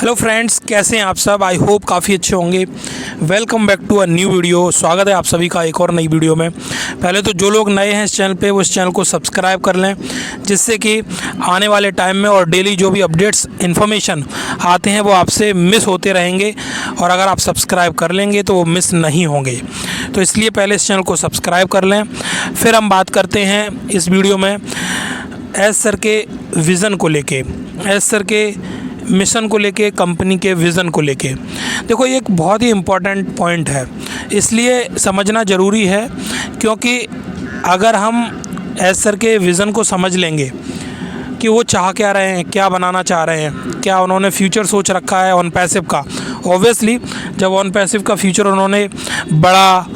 Hello friends, कैसे हैं आप सब। आई होप काफ़ी अच्छे होंगे। Welcome back to a new video. स्वागत है आप सभी का एक और नई वीडियो में। पहले तो जो लोग नए हैं इस चैनल पे वो इस चैनल को सब्सक्राइब कर लें, जिससे कि आने वाले टाइम में और डेली जो भी अपडेट्स इन्फॉर्मेशन आते हैं वो आपसे मिस होते रहेंगे, और अगर आप सब्सक्राइब कर लेंगे तो वो मिस नहीं होंगे। तो इसलिए पहले इस चैनल को सब्सक्राइब कर लें। फिर हम बात करते हैं इस वीडियो में एस सर के विज़न को लेके, एस सर के मिशन को लेके, कंपनी के विज़न को लेके। देखो, ये एक बहुत ही इम्पॉर्टेंट पॉइंट है, इसलिए समझना ज़रूरी है, क्योंकि अगर हम एस सर के विज़न को समझ लेंगे कि वो चाह क्या रहे हैं, क्या बनाना चाह रहे हैं, क्या उन्होंने फ्यूचर सोच रखा है ऑन पैसिव का। ऑब्वियसली जब ऑन पैसिव का फ्यूचर उन्होंने बड़ा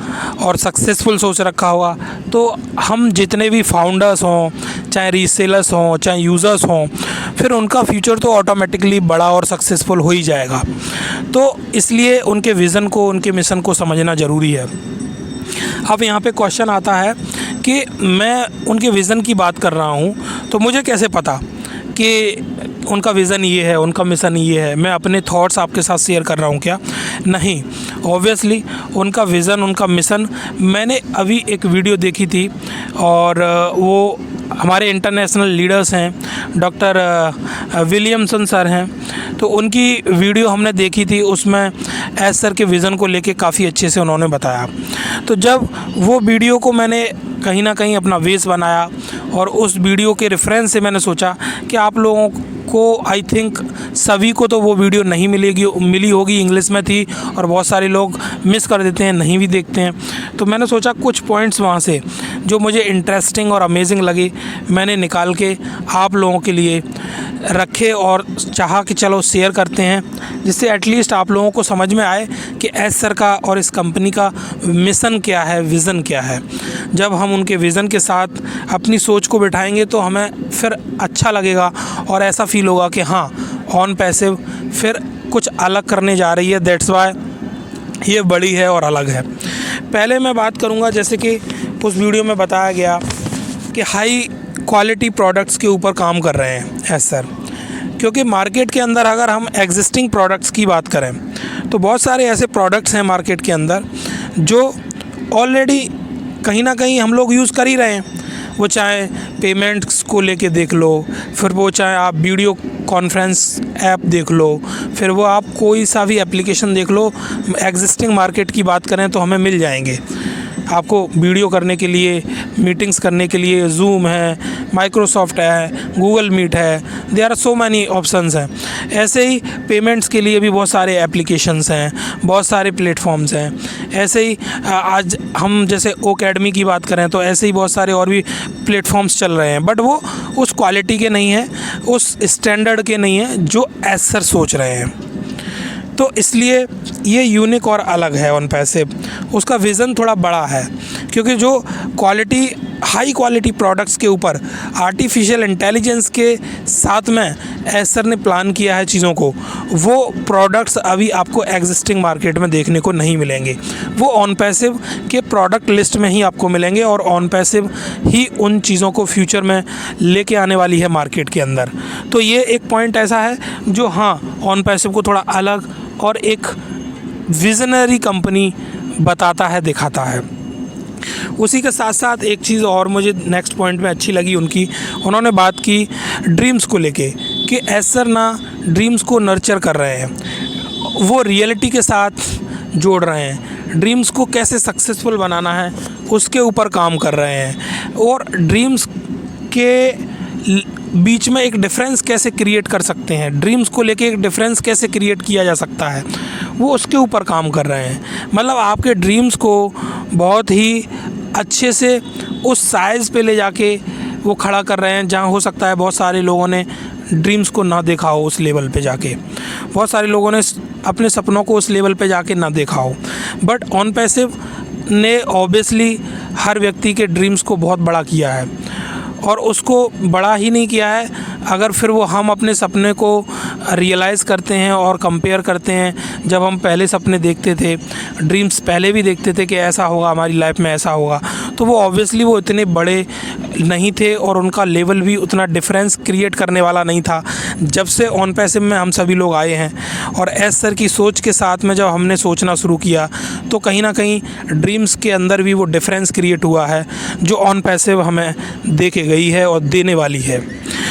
और सक्सेसफुल सोच रखा होगा, तो हम जितने भी फाउंडर्स हों, चाहे रीसेलर्स हों, चाहे यूज़र्स हों, फिर उनका फ्यूचर तो ऑटोमेटिकली बड़ा और सक्सेसफुल हो ही जाएगा। तो इसलिए उनके विज़न को, उनके मिशन को समझना ज़रूरी है। अब यहाँ पे क्वेश्चन आता है कि मैं उनके विज़न की बात कर रहा हूँ, तो मुझे कैसे पता कि उनका विज़न ये है, उनका मिशन ये है। मैं अपने थॉट्स आपके साथ शेयर कर रहा हूँ क्या? नहीं। ऑब्वियसली उनका विज़न, उनका मिशन, मैंने अभी एक वीडियो देखी थी, और वो हमारे इंटरनेशनल लीडर्स हैं, डॉक्टर विलियमसन सर हैं, तो उनकी वीडियो हमने देखी थी। उसमें एस सर के विज़न को लेके काफ़ी अच्छे से उन्होंने बताया। तो जब वो वीडियो को मैंने कहीं ना कहीं अपना बेस बनाया, और उस वीडियो के रेफरेंस से मैंने सोचा कि आप लोगों को, आई थिंक सभी को तो वो वीडियो नहीं मिली होगी, इंग्लिश में थी, और बहुत सारे लोग मिस कर देते हैं, नहीं भी देखते हैं। तो मैंने सोचा कुछ पॉइंट्स वहाँ से जो मुझे इंटरेस्टिंग और अमेजिंग लगी, मैंने निकाल के आप लोगों के लिए रखे, और चाहा कि चलो शेयर करते हैं, जिससे एटलीस्ट आप लोगों को समझ में आए कि एस सर का और इस कंपनी का मिशन क्या है, विज़न क्या है। जब हम उनके विज़न के साथ अपनी सोच को बिठाएंगे तो हमें फिर अच्छा लगेगा, और ऐसा फील होगा कि हाँ, ऑन पैसिव फिर कुछ अलग करने जा रही है। दैट्स वाई ये बड़ी है और अलग है। पहले मैं बात करूँगा, जैसे कि उस वीडियो में बताया गया कि हाई क्वालिटी प्रोडक्ट्स के ऊपर काम कर रहे हैं एस सर, क्योंकि मार्केट के अंदर अगर हम एग्जिस्टिंग प्रोडक्ट्स की बात करें तो बहुत सारे ऐसे प्रोडक्ट्स हैं मार्केट के अंदर जो ऑलरेडी कहीं ना कहीं हम लोग यूज़ कर ही रहे हैं। वो चाहे पेमेंट्स को लेके देख लो, फिर वो चाहे आप वीडियो कॉन्फ्रेंस ऐप देख लो, फिर वो आप कोई सा भी एप्लीकेशन देख लो, एग्जिस्टिंग मार्केट की बात करें तो हमें मिल जाएंगे। आपको वीडियो करने के लिए, मीटिंग्स करने के लिए जूम है, माइक्रोसॉफ्ट है, गूगल मीट है, there are so many options हैं। ऐसे ही पेमेंट्स के लिए भी बहुत सारे एप्लीकेशंस हैं, बहुत सारे प्लेटफॉर्म्स हैं। ऐसे ही आज हम जैसे ओकेडमी की बात करें तो ऐसे ही बहुत सारे और भी प्लेटफॉर्म्स चल रहे हैं, बट वो उस क्वालिटी के नहीं हैं, उस स्टैंडर्ड के नहीं हैं जो एस सर सोच रहे हैं। तो इसलिए ये यूनिक और अलग है ऑन पैसिव। उसका विज़न थोड़ा बड़ा है, क्योंकि जो क्वालिटी, हाई क्वालिटी प्रोडक्ट्स के ऊपर आर्टिफिशियल इंटेलिजेंस के साथ में एस सर ने प्लान किया है चीज़ों को, वो प्रोडक्ट्स अभी आपको एग्जिस्टिंग मार्केट में देखने को नहीं मिलेंगे। वो ऑन पैसिव के प्रोडक्ट लिस्ट में ही आपको मिलेंगे, और ऑन पैसिव ही उन चीज़ों को फ्यूचर में लेके आने वाली है मार्केट के अंदर। तो ये एक पॉइंट ऐसा है जो हाँ, ऑन पैसिव को थोड़ा अलग और एक विजनरी कंपनी बताता है, दिखाता है। उसी के साथ साथ एक चीज़ और मुझे नेक्स्ट पॉइंट में अच्छी लगी उनकी, उन्होंने बात की ड्रीम्स को लेके कि एस सर ना ड्रीम्स को नर्चर कर रहे हैं, वो रियलिटी के साथ जोड़ रहे हैं। ड्रीम्स को कैसे सक्सेसफुल बनाना है उसके ऊपर काम कर रहे हैं, और ड्रीम्स के बीच में एक डिफरेंस कैसे क्रिएट कर सकते हैं, ड्रीम्स को लेके एक डिफरेंस कैसे क्रिएट किया जा सकता है, वो उसके ऊपर काम कर रहे हैं। मतलब आपके ड्रीम्स को बहुत ही अच्छे से उस साइज़ पे ले जाके वो खड़ा कर रहे हैं, जहाँ हो सकता है बहुत सारे लोगों ने ड्रीम्स को ना देखा हो उस लेवल पे जाके, बहुत सारे लोगों ने अपने सपनों को उस लेवल पे जाके ना देखा हो। बट ऑन पैसिव ने ऑब्वियसली हर व्यक्ति के ड्रीम्स को बहुत बड़ा किया है, और उसको बड़ा ही नहीं किया है, अगर फिर वो हम अपने सपने को रियलाइज़ करते हैं और कंपेयर करते हैं, जब हम पहले सपने देखते थे, ड्रीम्स पहले भी देखते थे कि ऐसा होगा हमारी लाइफ में, ऐसा होगा, तो वो ऑब्वियसली वो इतने बड़े नहीं थे और उनका लेवल भी उतना डिफरेंस क्रिएट करने वाला नहीं था। जब से ऑन पैसिव में हम सभी लोग आए हैं और एस सर की सोच के साथ में जब हमने सोचना शुरू किया तो कहीं ना कहीं ड्रीम्स के अंदर भी वो डिफरेंस क्रिएट हुआ है जो ऑन पैसिव हमें दे के गई है और देने वाली है।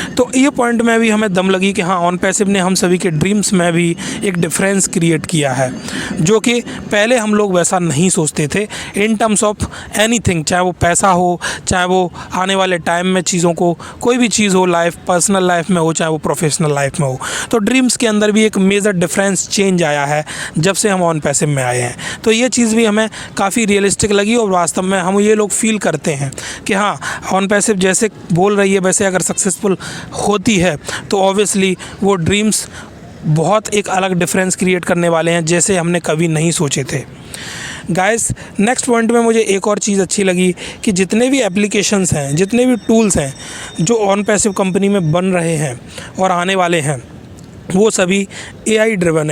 तो ये पॉइंट में भी हमें दम लगी कि हाँ, ऑन पैसिव ने हम सभी के ड्रीम्स में भी एक डिफरेंस क्रिएट किया है, जो कि पहले हम लोग वैसा नहीं सोचते थे इन टर्म्स ऑफ एनीथिंग, चाहे वो पैसा हो, चाहे वो आने वाले टाइम में चीज़ों को, कोई भी चीज़ हो, लाइफ पर्सनल लाइफ में हो, चाहे वो प्रोफेशनल लाइफ में हो। तो ड्रीम्स के अंदर भी एक मेजर डिफरेंस चेंज आया है जब से हम ऑन पैसिव में आए हैं। तो ये चीज़ भी हमें काफ़ी रियलिस्टिक लगी और वास्तव में हम ये लोग फील करते हैं कि हाँ, ऑन पैसिव जैसे बोल रही है वैसे अगर सक्सेसफुल होती है तो ऑब्वियसली वो ड्रीम्स बहुत एक अलग डिफरेंस क्रिएट करने वाले हैं जैसे हमने कभी नहीं सोचे थे। गाइस, नेक्स्ट पॉइंट में मुझे एक और चीज़ अच्छी लगी कि जितने भी एप्लीकेशंस हैं, जितने भी टूल्स हैं जो ऑन पैसिव कंपनी में बन रहे हैं और आने वाले हैं, वो सभी AI ड्रिवन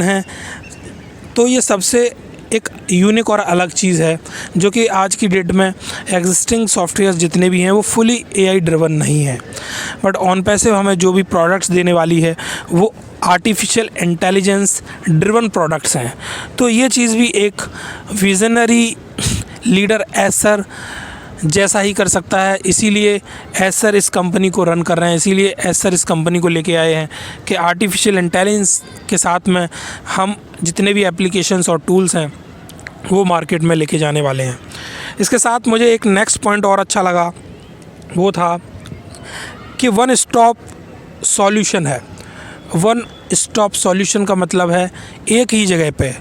हैं। तो ये सबसे एक यूनिक और अलग चीज़ है जो कि आज की डेट में एग्जिस्टिंग सॉफ्टवेयर जितने भी हैं वो फुली AI ड्रिवन नहीं है। बट ऑन पैसिव हमें जो भी प्रोडक्ट्स देने वाली है वो आर्टिफिशियल इंटेलिजेंस ड्रिवन प्रोडक्ट्स हैं। तो ये चीज़ भी एक विजनरी लीडर एस सर जैसा ही कर सकता है, इसीलिए एस सर इस कंपनी को रन कर रहे हैं, इसीलिए एस सर इस कंपनी को लेके आए हैं कि आर्टिफिशियल इंटेलिजेंस के साथ में हम जितने भी एप्लीकेशंस और टूल्स हैं वो मार्केट में लेके जाने वाले हैं। इसके साथ मुझे एक नेक्स्ट पॉइंट और अच्छा लगा, वो था कि वन स्टॉप सॉल्यूशन है। वन स्टॉप सॉल्यूशन का मतलब है एक ही जगह पे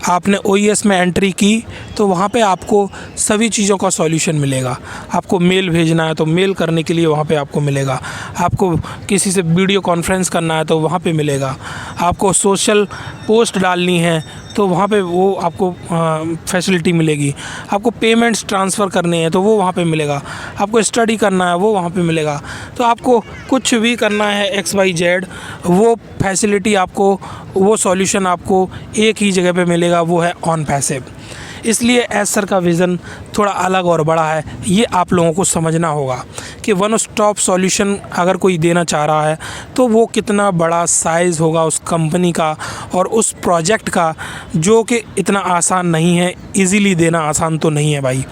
आपने OES में एंट्री की तो वहाँ पे आपको सभी चीज़ों का सॉल्यूशन मिलेगा। आपको मेल भेजना है तो मेल करने के लिए वहाँ पे आपको मिलेगा, आपको किसी से वीडियो कॉन्फ्रेंस करना है तो वहाँ पे मिलेगा, आपको सोशल पोस्ट डालनी है तो वहाँ पे वो आपको फैसिलिटी मिलेगी, आपको पेमेंट्स ट्रांसफ़र करने हैं तो वो वहाँ पे मिलेगा, आपको स्टडी करना है वो वहाँ पे मिलेगा। तो आपको कुछ भी करना है XYZ, वो फैसिलिटी आपको, वो सॉल्यूशन आपको एक ही जगह पे मिलेगा, वो है ऑन पैसिव। इसलिए एस सर का विज़न थोड़ा अलग और बड़ा है, ये आप लोगों को समझना होगा कि वन स्टॉप सॉल्यूशन अगर कोई देना चाह रहा है तो वो कितना बड़ा साइज़ होगा उस कंपनी का और उस प्रोजेक्ट का, जो कि इतना आसान नहीं है, इजीली देना आसान तो नहीं है भाई।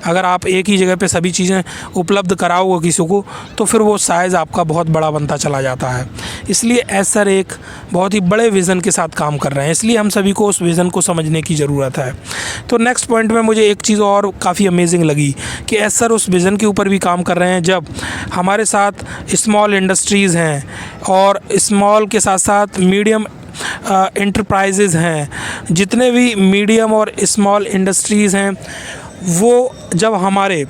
अगर आप एक ही जगह पे सभी चीज़ें उपलब्ध कराओगे किसी को तो फिर वो साइज़ आपका बहुत बड़ा बनता चला जाता है। इसलिए एस सर एक बहुत ही बड़े विज़न के साथ काम कर रहे हैं, इसलिए हम सभी को उस विज़न को समझने की ज़रूरत है। तो नेक्स्ट पॉइंट में मुझे एक चीज़ और काफ़ी अमेजिंग लगी कि एस सर उस विज़न के ऊपर भी काम कर रहे हैं जब हमारे साथ स्मॉल इंडस्ट्रीज़ हैं और स्मॉल के साथ साथ मीडियम एंटरप्राइजेज़ हैं, जितने भी मीडियम और स्मॉल इंडस्ट्रीज़ हैं वो जब हमारे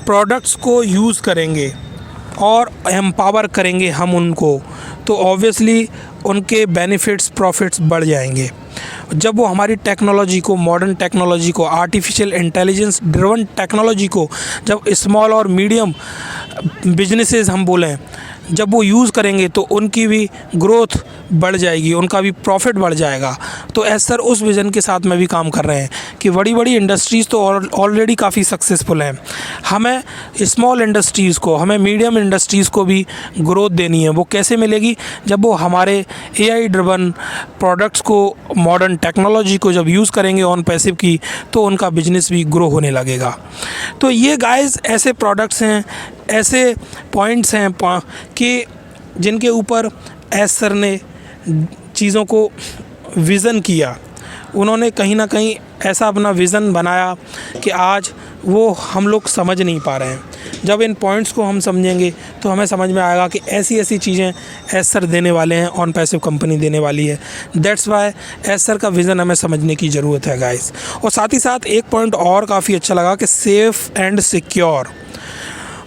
प्रोडक्ट्स को यूज़ करेंगे और एम्पावर करेंगे हम उनको, तो ऑब्वियसली उनके बेनिफिट्स प्रॉफिट्स बढ़ जाएंगे। जब वो हमारी टेक्नोलॉजी को, मॉडर्न टेक्नोलॉजी को, आर्टिफिशियल इंटेलिजेंस ड्रिवन टेक्नोलॉजी को जब स्मॉल और मीडियम बिजनेसेस हम बोलें, जब वो यूज़ करेंगे तो उनकी भी ग्रोथ बढ़ जाएगी, उनका भी प्रॉफिट बढ़ जाएगा। तो एस सर उस विज़न के साथ में भी काम कर रहे हैं कि बड़ी बड़ी इंडस्ट्रीज़ तो ऑलरेडी काफ़ी सक्सेसफुल हैं, हमें स्मॉल इंडस्ट्रीज़ को, हमें मीडियम इंडस्ट्रीज़ को भी ग्रोथ देनी है। वो कैसे मिलेगी? जब वो हमारे AI ड्रिवन प्रोडक्ट्स को, मॉडर्न टेक्नोलॉजी को जब यूज़ करेंगे ऑन पैसिव की, तो उनका बिजनेस भी ग्रो होने लगेगा। तो ये गाइस ऐसे प्रोडक्ट्स हैं, ऐसे पॉइंट्स हैं कि जिनके ऊपर एस सर ने चीज़ों को विज़न किया। उन्होंने कहीं ना कहीं ऐसा अपना विज़न बनाया कि आज वो हम लोग समझ नहीं पा रहे हैं। जब इन पॉइंट्स को हम समझेंगे तो हमें समझ में आएगा कि ऐसी ऐसी चीज़ें एस सर देने वाले हैं, ऑन पैसिव कंपनी देने वाली है। दैट्स वाई एस सर का विज़न हमें समझने की ज़रूरत है गाइस। और साथ ही साथ एक पॉइंट और काफ़ी अच्छा लगा कि safe and secure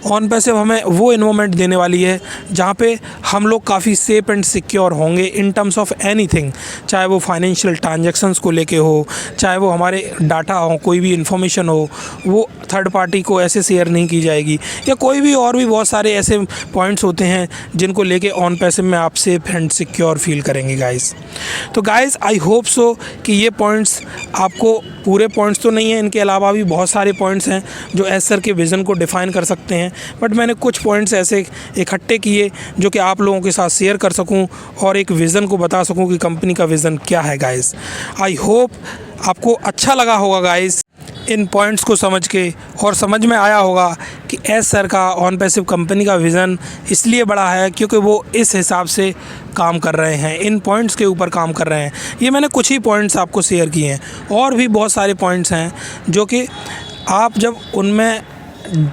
on passive हमें वो इन्वायरमेंट देने वाली है जहाँ पे हम लोग काफ़ी सेफ एंड सिक्योर होंगे इन टर्म्स ऑफ एनीथिंग, चाहे वो फाइनेंशियल ट्रांजैक्शंस को लेके हो, चाहे वो हमारे डाटा हो, कोई भी इन्फॉर्मेशन हो वो थर्ड पार्टी को ऐसे शेयर नहीं की जाएगी, या कोई भी और भी बहुत सारे ऐसे पॉइंट्स होते हैं जिनको लेके ऑन पैसिव में आप सेफ एंड सिक्योर फील करेंगे गाइस। तो गाइज़ आई होप सो कि ये पॉइंट्स आपको, पूरे पॉइंट्स तो नहीं हैं, इनके अलावा भी बहुत सारे पॉइंट्स हैं जो एस सर के विज़न को डिफ़ाइन कर सकते हैं, बट मैंने कुछ पॉइंट्स ऐसे इकट्ठे किए जो कि आप लोगों के साथ शेयर कर सकूं और एक विज़न को बता सकूं कि कंपनी का विज़न क्या है गाइज़। आई होप आपको अच्छा लगा होगा गाइज़ इन पॉइंट्स को समझ के, और समझ में आया होगा कि एस सर का ऑन पैसिव कंपनी का विज़न इसलिए बड़ा है क्योंकि वो इस हिसाब से काम कर रहे हैं, इन पॉइंट्स के ऊपर काम कर रहे हैं। ये मैंने कुछ ही पॉइंट्स आपको शेयर किए हैं, और भी बहुत सारे पॉइंट्स हैं जो कि आप जब उनमें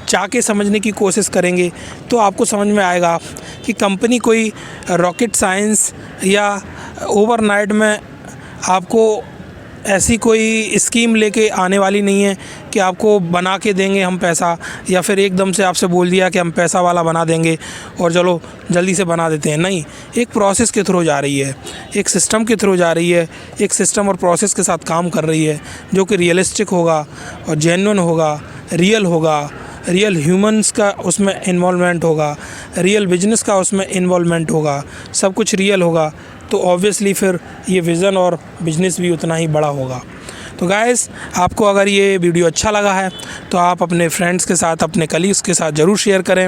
जाके समझने की कोशिश करेंगे तो आपको समझ में आएगा कि कंपनी कोई रॉकेट साइंस या ओवरनाइट में आपको ऐसी कोई स्कीम लेके आने वाली नहीं है कि आपको बना के देंगे हम पैसा, या फिर एकदम से आपसे बोल दिया कि हम पैसा वाला बना देंगे और चलो जल्दी से बना देते हैं। नहीं, एक प्रोसेस के थ्रू जा रही है, एक सिस्टम के थ्रू जा रही है, एक सिस्टम और प्रोसेस के साथ काम कर रही है जो कि रियलिस्टिक होगा और जेन्युइन होगा, रियल होगा, रियल ह्यूमंस का उसमें इन्वॉल्वमेंट होगा, रियल बिजनेस का उसमें इन्वॉल्वमेंट होगा, सब कुछ रियल होगा, तो ऑब्वियसली फिर ये विज़न और बिजनेस भी उतना ही बड़ा होगा। तो गाइस, आपको अगर ये वीडियो अच्छा लगा है तो आप अपने फ्रेंड्स के साथ, अपने कलीग्स के साथ ज़रूर शेयर करें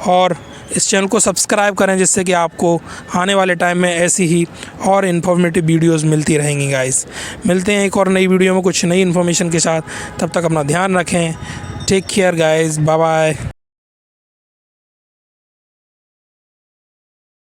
और इस चैनल को सब्सक्राइब करें, जिससे कि आपको आने वाले टाइम में ऐसी ही और इन्फॉर्मेटिव वीडियोस मिलती रहेंगी गाइस। मिलते हैं एक और नई वीडियो में कुछ नई इन्फॉर्मेशन के साथ, तब तक अपना ध्यान रखें। Take care guys, bye bye.